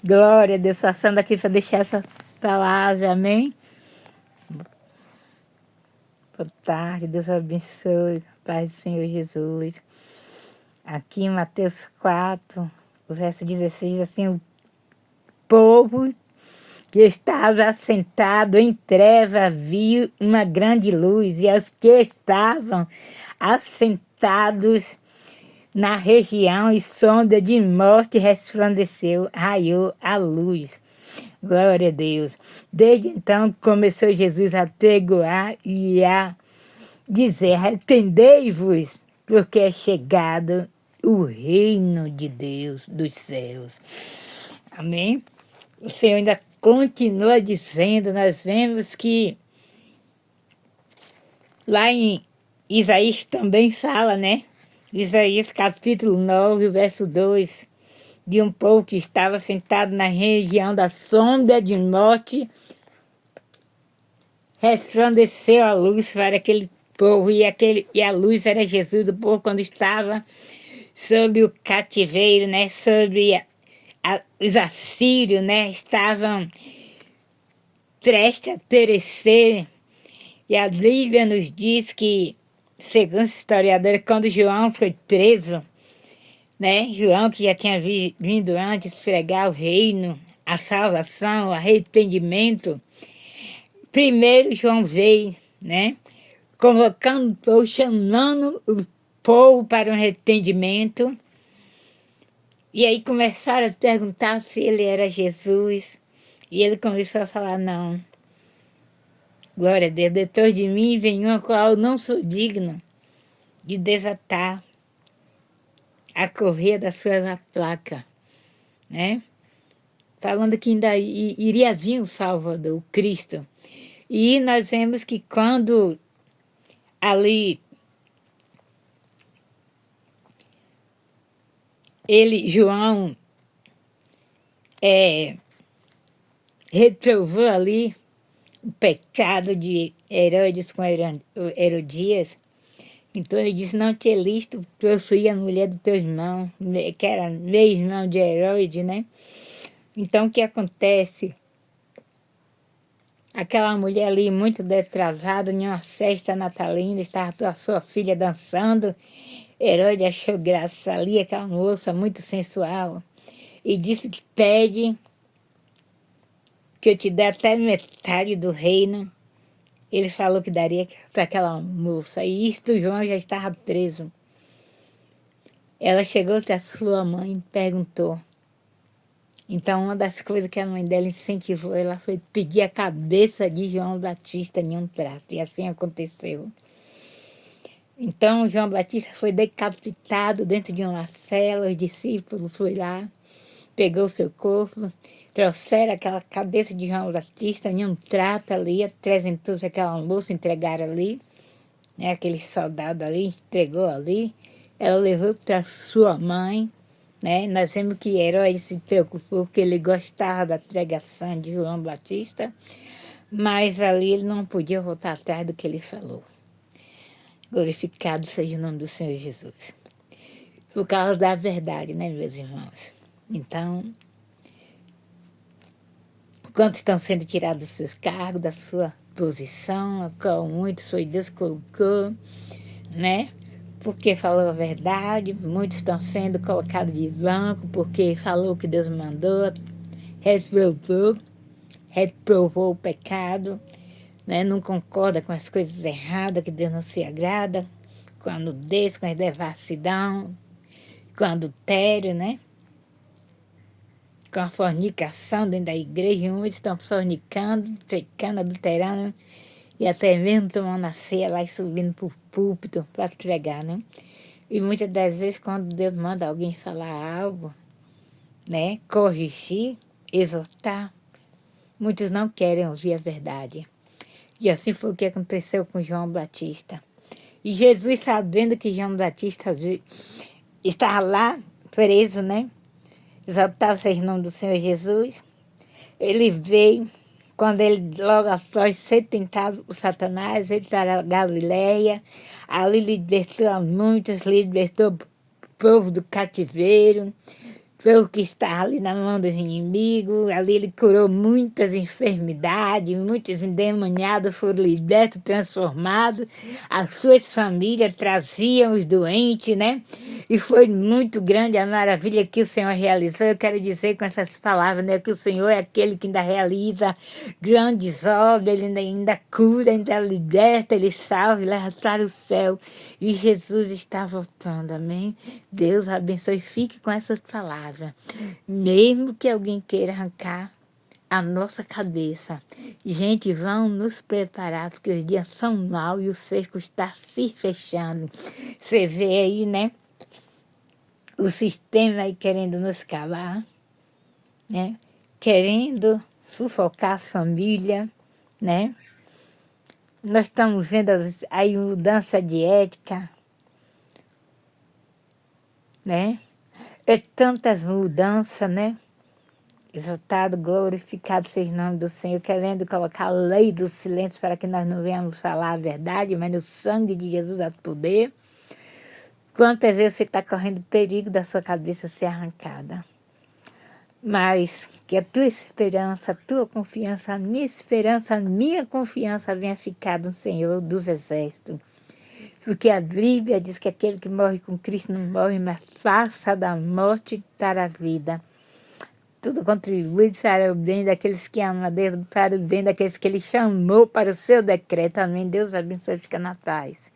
Glória a Deus, passando aqui para deixar essa palavra, amém? Boa tarde, Deus abençoe, Pai do Senhor Jesus. Aqui em Mateus 4, o verso 16, assim, o povo que estava assentado em treva viu uma grande luz, e aos que estavam assentados na região e sombra de morte resplandeceu, raiou a luz. Glória a Deus. Desde então começou Jesus a pregoar e a dizer: arrependei-vos, porque é chegado o reino de Deus dos céus. Amém? O Senhor ainda continua dizendo, nós vemos que lá em Isaías também fala, né? Isaías capítulo 9, verso 2, de um povo que estava sentado na região da sombra de morte, resplandeceu a luz para aquele povo, e a luz era Jesus, o povo quando estava sob o cativeiro, né? Sobre os assírios, né? Estavam prestes a perecer, e a Bíblia nos diz que, segundo os historiadores, quando João foi preso, né? João, que já tinha vindo antes pregar o reino, a salvação, o arrependimento. Primeiro João veio, né? Convocando, ou chamando o povo para um arrependimento. E aí começaram a perguntar se ele era Jesus. E ele começou a falar: não. Glória a Deus, depois de mim vem uma qual eu não sou digno de desatar a correia das suas placas, né? Falando que ainda iria vir o Salvador, o Cristo. E nós vemos que quando ali João reprovou ali o pecado de Herodes com Herodias, então ele disse: não te é lícito possuir a mulher do teu irmão, que era meio-irmão de Herodes, né? Então o que acontece? Aquela mulher ali muito depravada, em uma festa natalina, estava a sua filha dançando. Herodes achou graça ali, aquela moça muito sensual, e disse que pede que eu te dê até metade do reino. Ele falou que daria para aquela moça, e isto João já estava preso. Ela chegou para sua mãe e perguntou. Então, uma das coisas que a mãe dela incentivou, ela foi pedir a cabeça de João Batista em um prato, e assim aconteceu. Então, João Batista foi decapitado dentro de uma cela, os discípulos foram lá, pegou seu corpo, trouxeram aquela cabeça de João Batista em um trato ali, apresentou para aquela moça, entregaram ali, né, aquele soldado ali, entregou ali, ela levou para sua mãe, né? Nós vemos que Herodes se preocupou porque ele gostava da pregação de João Batista, mas ali ele não podia voltar atrás do que ele falou. Glorificado seja o nome do Senhor Jesus. Por causa da verdade, né, meus irmãos? Então, quantos estão sendo tirados dos seus cargos, da sua posição, a qual muitos foi Deus colocou, né? Porque falou a verdade, muitos estão sendo colocados de banco porque falou o que Deus mandou, reprovou o pecado, né? Não concorda com as coisas erradas, que Deus não se agrada, com a nudez, com a devassidão, com o adultério, né? Com a fornicação dentro da igreja, muitos estão fornicando, pecando, adulterando, e até mesmo tomando a ceia lá e subindo para o púlpito para pregar, né? E muitas das vezes, quando Deus manda alguém falar algo, né, corrigir, exortar, muitos não querem ouvir a verdade. E assim foi o que aconteceu com João Batista. E Jesus, sabendo que João Batista estava lá preso, né? Exaltado seja o nome do Senhor Jesus. Ele veio, quando ele, logo após ser tentado por Satanás, veio para a Galileia, ali libertou a muitos, libertou o povo do cativeiro, foi o que estava ali na mão dos inimigos, ali ele curou muitas enfermidades, muitos endemoniados foram libertos, transformados, as suas famílias traziam os doentes, né? E foi muito grande a maravilha que o Senhor realizou. Eu quero dizer com essas palavras, né, que o Senhor é aquele que ainda realiza grandes obras, ele ainda cura, ainda liberta, ele salva e leva para o céu. E Jesus está voltando, amém? Deus abençoe, fique com essas palavras. Mesmo que alguém queira arrancar a nossa cabeça, gente, vão nos preparar, porque os dias são maus e o cerco está se fechando. Você vê aí, né? O sistema aí querendo nos calar, né? Querendo sufocar a família, né? Nós estamos vendo aí mudança de ética, né? É tantas mudanças, né? Exaltado, glorificado seja o nome do Senhor, querendo colocar a lei do silêncio para que nós não venhamos falar a verdade, mas no sangue de Jesus há poder. Quantas vezes você está correndo perigo da sua cabeça ser arrancada? Mas que a tua esperança, a tua confiança, a minha confiança venha ficar no Senhor dos Exércitos. Porque a Bíblia diz que aquele que morre com Cristo não morre, mas passa da morte para a vida. Tudo contribui para o bem daqueles que amam a Deus, para o bem daqueles que Ele chamou para o seu decreto. Amém. Deus abençoe, fica na paz.